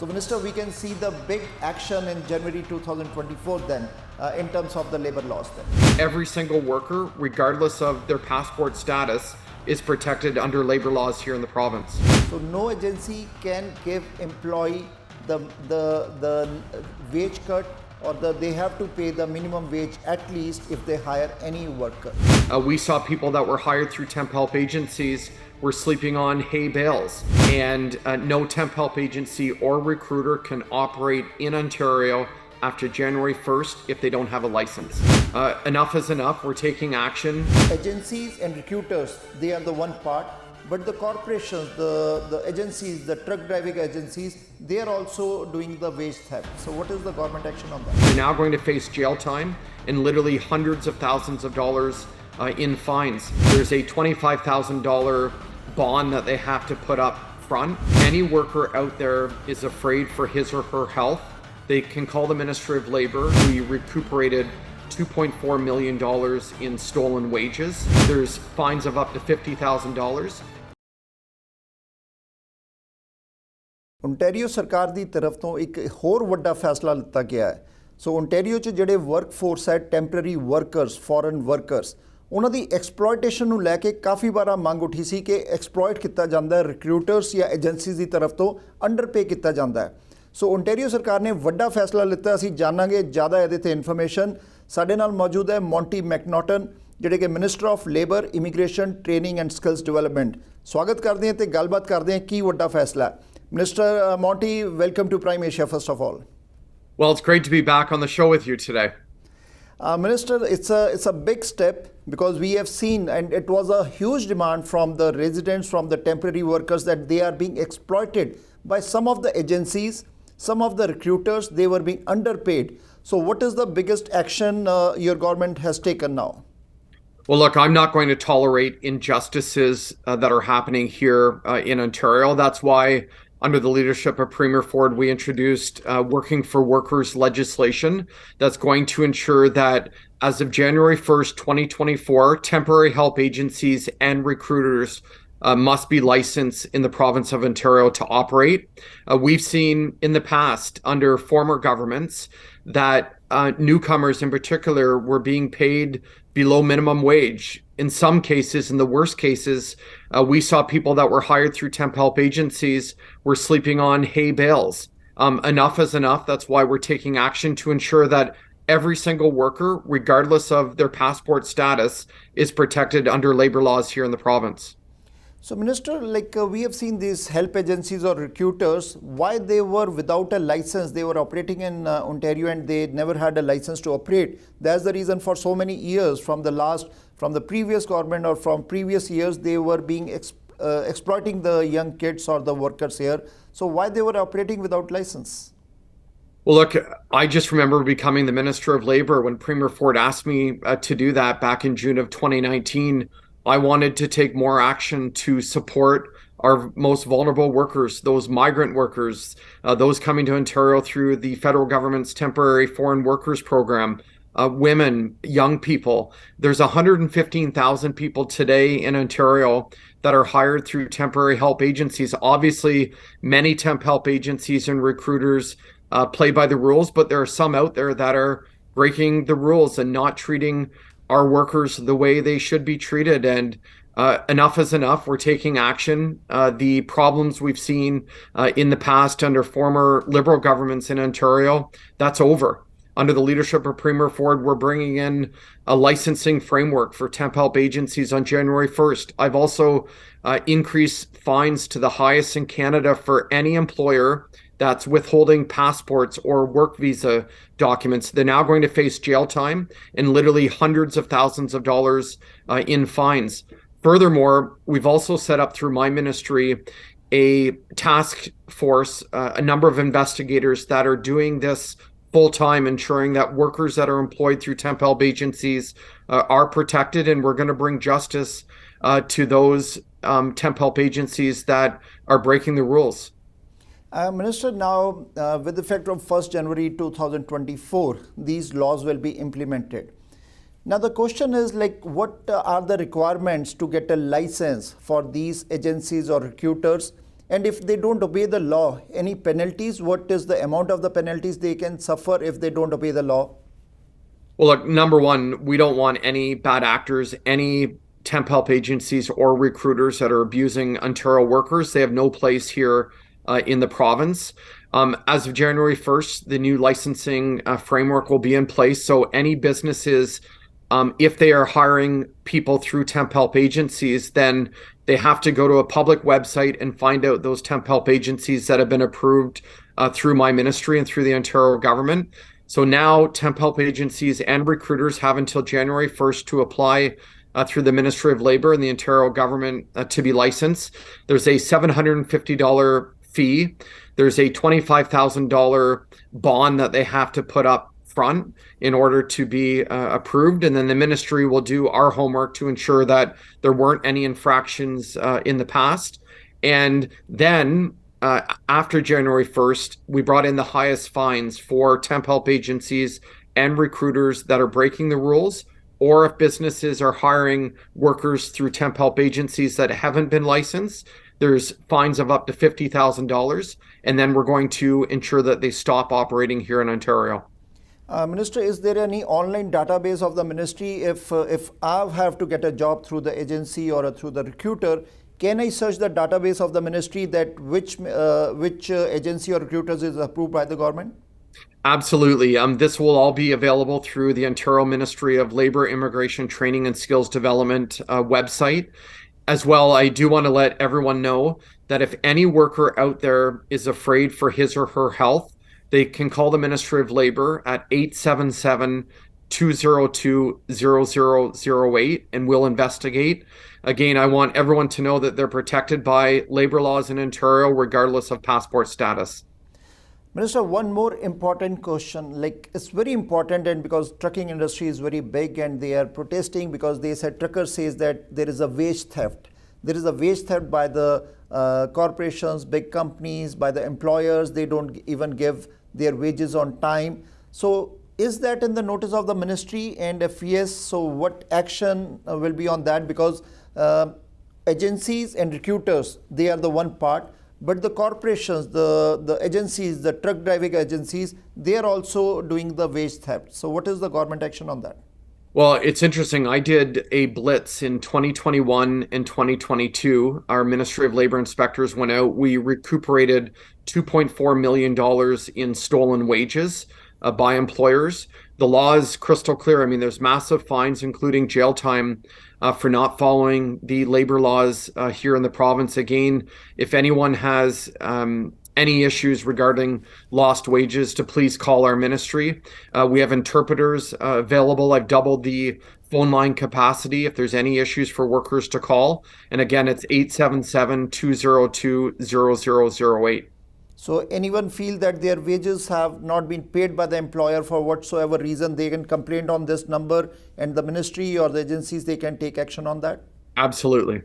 So Minister, we can see the big action in January 2024 then in terms of the labor laws then. Every single worker, regardless of their passport status, is protected under labor laws here in the province. So no agency can give employee the wage cut, or they have to pay the minimum wage at least if they hire any worker. We saw people that were hired through temp help agencies were sleeping on hay bales, and no temp help agency or recruiter can operate in Ontario after January 1st if they don't have a license. Enough is enough. We're taking action. Agencies and recruiters, they are the one part, but the corporations, the agencies, the truck driving agencies, they are also doing the wage theft. So what is the government action on that? They're now going to face jail time and literally hundreds of thousands of dollars in fines. There's a $25,000 bond that they have to put up front. Any worker out there is afraid for his or her health, they can call the Ministry of Labour. We recuperated $2.4 million in stolen wages. There's fines of up to $50,000. Ontario ਸਰਕਾਰ ਦੀ ਤਰਫ ਤੋਂ ਇੱਕ ਹੋਰ ਵੱਡਾ ਫੈਸਲਾ ਲਿੱਤਾ ਗਿਆ ਹੈ। ਸੋ ਓਨਟਾਰੀਓ 'ਚ ਜਿਹੜੇ ਵਰਕ ਫੋਰਸ ਹੈ, ਟੈਂਪਰੇਰੀ ਵਰਕਰਸ, ਫੋਰਨ ਵਰਕਰਸ, ਉਹਨਾਂ ਦੀ ਐਕਸਪਲੋਇਟੇਸ਼ਨ ਨੂੰ ਲੈ ਕੇ ਕਾਫੀ ਵਾਰ ਮੰਗ ਉੱਠੀ ਸੀ ਕਿ ਐਕਸਪਲੋਇਟ ਕੀਤਾ ਜਾਂਦਾ ਹੈ, ਰਿਕਰੂਟਰਸ ਜਾਂ ਏਜੰਸੀਜ਼ ਦੀ ਤਰਫ ਤੋਂ ਅੰਡਰਪੇ ਕੀਤਾ ਜਾਂਦਾ ਹੈ। ਸੋ ਓਨਟਾਰੀਓ ਸਰਕਾਰ ਨੇ ਵੱਡਾ ਫੈਸਲਾ ਲਿੱਤਾ। ਅਸੀਂ ਜਾਣਾਂਗੇ ਜ਼ਿਆਦਾ ਇਹਦੇ 'ਤੇ ਇਨਫੋਰਮੇਸ਼ਨ। ਸਾਡੇ ਨਾਲ ਮੌਜੂਦ ਹੈ ਮੌਂਟੀ ਮੈਕਨੋਟਨ, ਜਿਹੜੇ ਕਿ minister of labour, immigration, training and skills development. ਸਵਾਗਤ ਕਰਦੇ ਹਾਂ ਅਤੇ ਗੱਲਬਾਤ ਕਰਦੇ ਹਾਂ ਕੀ ਵੱਡਾ ਫੈਸਲਾ ਹੈ। Minister Monty, welcome to Prime Asia, first of all. Well, it's great to be back on the show with you today. Minister, it's a big step because we have seen, and it was a huge demand from the residents, from the temporary workers, that they are being exploited by some of the agencies, some of the recruiters. They were being underpaid. So what is the biggest action your government has taken now? Well, look, I'm not going to tolerate injustices that are happening here in Ontario. That's why, under the leadership of Premier Ford, we introduced Working for Workers legislation that's going to ensure that as of January 1st, 2024, temporary help agencies and recruiters must be licensed in the province of Ontario to operate. We've seen in the past, under former governments, that newcomers in particular were being paid below minimum wage. In some cases, in the worst cases, we saw people that were hired through temp help agencies were sleeping on hay bales. Enough is enough. That's why we're taking action to ensure that every single worker, regardless of their passport status, is protected under labor laws here in the province. So Minister, we have seen these help agencies or recruiters, why they were without a license. They were operating in Ontario and they never had a license to operate. That's the reason for so many years from the previous government or from previous years, they were being exploiting the young kids or the workers here. So why they were operating without license? Well, look, I just remember becoming the Minister of Labour when Premier Ford asked me to do that back in June of 2019. I wanted to take more action to support our most vulnerable workers, those migrant workers, those coming to Ontario through the federal government's temporary foreign workers program, women, young people. There's 115,000 people today in Ontario that are hired through temporary help agencies. Obviously, many temp help agencies and recruiters play by the rules, but there are some out there that are breaking the rules and not treating our workers the way they should be treated. And enough is enough. We're taking action. The problems we've seen in the past under former Liberal governments in Ontario, that's over. Under the leadership of Premier Ford, we're bringing in a licensing framework for temp help agencies on January 1st. I've also increased fines to the highest in Canada for any employer that's withholding passports or work visa documents. They're now going to face jail time and literally hundreds of thousands of dollars in fines. Furthermore, we've also set up through my ministry a task force, a number of investigators that are doing this full-time, ensuring that workers that are employed through temp help agencies are protected, and we're going to bring justice to those temp help agencies that are breaking the rules. Minister, now with effect from 1st January 2024, these laws will be implemented. Now the question is, what are the requirements to get a license for these agencies or recruiters? And if they don't obey the law, any penalties? What is the amount of the penalties they can suffer if they don't obey the law? Well, look, number one, we don't want any bad actors, any temp help agencies or recruiters that are abusing Ontario workers. They have no place here in the province. As of January 1st, the new licensing framework will be in place. So any businesses, if they are hiring people through temp help agencies, then they have to go to a public website and find out those temp help agencies that have been approved through my ministry and through the Ontario government. So now temp help agencies and recruiters have until January 1st to apply through the Ministry of Labour and the Ontario government to be licensed. There's a $750 fee. There's a $25,000 bond that they have to put up front in order to be approved. And then the ministry will do our homework to ensure that there weren't any infractions in the past. And then after January 1st, we brought in the highest fines for temp help agencies and recruiters that are breaking the rules, or if businesses are hiring workers through temp help agencies that haven't been licensed, there's fines of up to $50,000. And then we're going to ensure that they stop operating here in Ontario. Minister, is there any online database of the ministry? If I have to get a job through the agency or through the recruiter, can I search the database of the ministry that which agency or recruiters is approved by the government? Absolutely. This will all be available through the Ontario Ministry of Labour, Immigration, Training and Skills Development website. As well, I do want to let everyone know that if any worker out there is afraid for his or her health, they can call the Ministry of Labour at 877-202-0008 and we'll investigate. Again, I want everyone to know that they're protected by labour laws in Ontario, regardless of passport status. Minister, one more important question, like it's very important, and because trucking industry is very big and they are protesting because they said, truckers says that there is a wage theft. There is a wage theft by the corporations, big companies, by the employers. They don't even give their wages on time. So is that in the notice of the ministry? And if yes, so what action will be on that? Because agencies and recruiters, they are the one part. But the corporations, the agencies, the truck driving agencies, they are also doing the wage theft. So what is the government action on that? Well, it's interesting. I did a blitz in 2021 and 2022. Our Ministry of Labour inspectors went out. We recuperated $2.4 million in stolen wages by employers. The law is crystal clear. I mean, there's massive fines, including jail time, for not following the labor laws here in the province. Again, if anyone has any issues regarding lost wages, to please call our ministry. We have interpreters available. I've doubled the phone line capacity if there's any issues for workers to call. And again, it's 877-202-0008. So anyone feel that their wages have not been paid by the employer for whatsoever reason, they can complain on this number and the ministry or the agencies, they can take action on that? Absolutely.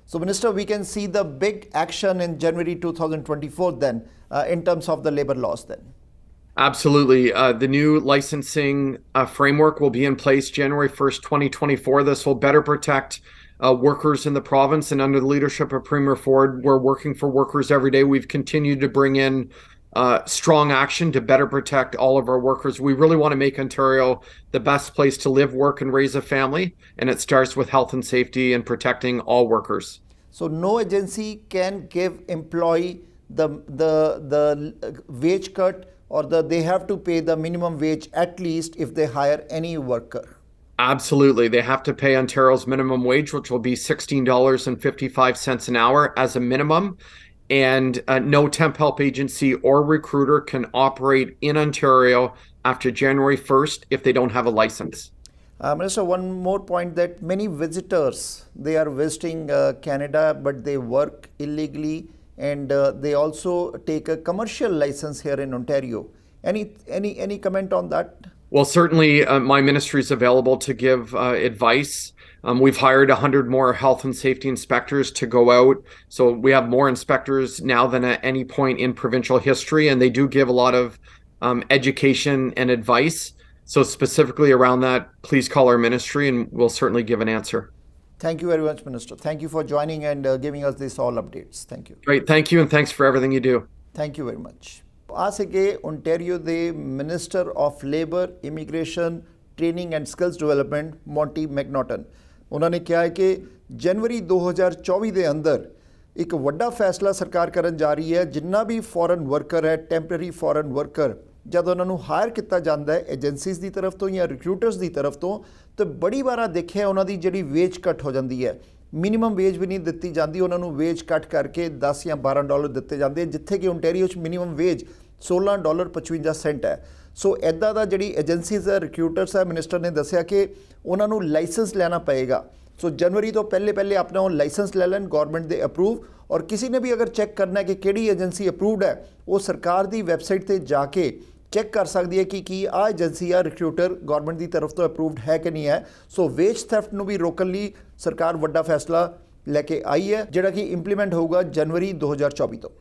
So Minister, we can see the big action in January 2024 then in terms of the labor laws then. Absolutely. The new licensing framework will be in place January 1st, 2024. This will better protect workers in the province, and under the leadership of Premier Ford, we're working for workers every day. We've continued to bring in strong action to better protect all of our workers. We really want to make Ontario the best place to live, work, and raise a family, and it starts with health and safety and protecting all workers. So no agency can give employee the wage cut, or they have to pay the minimum wage at least if they hire any worker. Absolutely. They have to pay Ontario's minimum wage, which will be $16.55 an hour as a minimum. And no temp help agency or recruiter can operate in Ontario after January 1st if they don't have a license. Minister, one more point, that many visitors, they are visiting Canada, but they work illegally, and they also take a commercial license here in Ontario. Any comment on that? Well, certainly my ministry is available to give advice. We've hired 100 more health and safety inspectors to go out. So we have more inspectors now than at any point in provincial history, and they do give a lot of education and advice. So specifically around that, please call our ministry and we'll certainly give an answer. Thank you very much, Minister. Thank you for joining and giving us this all updates. Thank you. Great. Thank you, and thanks for everything you do. Thank you very much. ਆ ਸੀਗੇ Ontario ਦੇ minister of labour, immigration, training and skills development Monty McNaughton. ਉਹਨਾਂ ਨੇ ਕਿਹਾ ਹੈ ਕਿ ਜਨਵਰੀ 2024 ਦੇ ਅੰਦਰ ਇੱਕ ਵੱਡਾ ਫੈਸਲਾ ਸਰਕਾਰ ਕਰਨ ਜਾ ਰਹੀ ਹੈ। ਜਿੰਨਾ ਵੀ ਫੋਰਨ ਵਰਕਰ ਹੈ, ਟੈਂਪਰੇਰੀ ਫੋਰਨ ਵਰਕਰ, जब उन्होंने हायर किया जाता है एजेंसीज़ की तरफ तो या रिक्रूटर्स की तरफ तो बड़ी बार देखिए उन्होंने जी वेज कट हो जाती है। मिनीमम वेज भी नहीं दी जाती, उन्होंने वेज कट करके 10 या 12 डॉलर दिते जाते हैं, जिथे कि ओनटारियो मिनीमम वेज $16.55 है। सो इदा का जी एजेंसीज़ है, रिक्रूटर्स है, मिनिस्टर ने दसिया कि उन्होंने लाइसेंस लेना पएगा। सो जनवरी तो पहले अपना लाइसेंस ले लैन गौरमेंट के अप्रूव, और किसी ने भी अगर चैक करना है कि किहड़ी एजेंसी अप्रूवड है, वो सरकार की वैबसाइट पर जाके चैक कर सकती है कि आ एजेंसी या रिक्रूटर गौरमेंट की तरफ तो अप्रूवड है कि नहीं है। सो वेज थैफ्ट नूं भी रोकण लई सरकार वड्डा फैसला लैके आई है, जिहड़ा कि इंप्लीमेंट होगा जनवरी 2024 तो।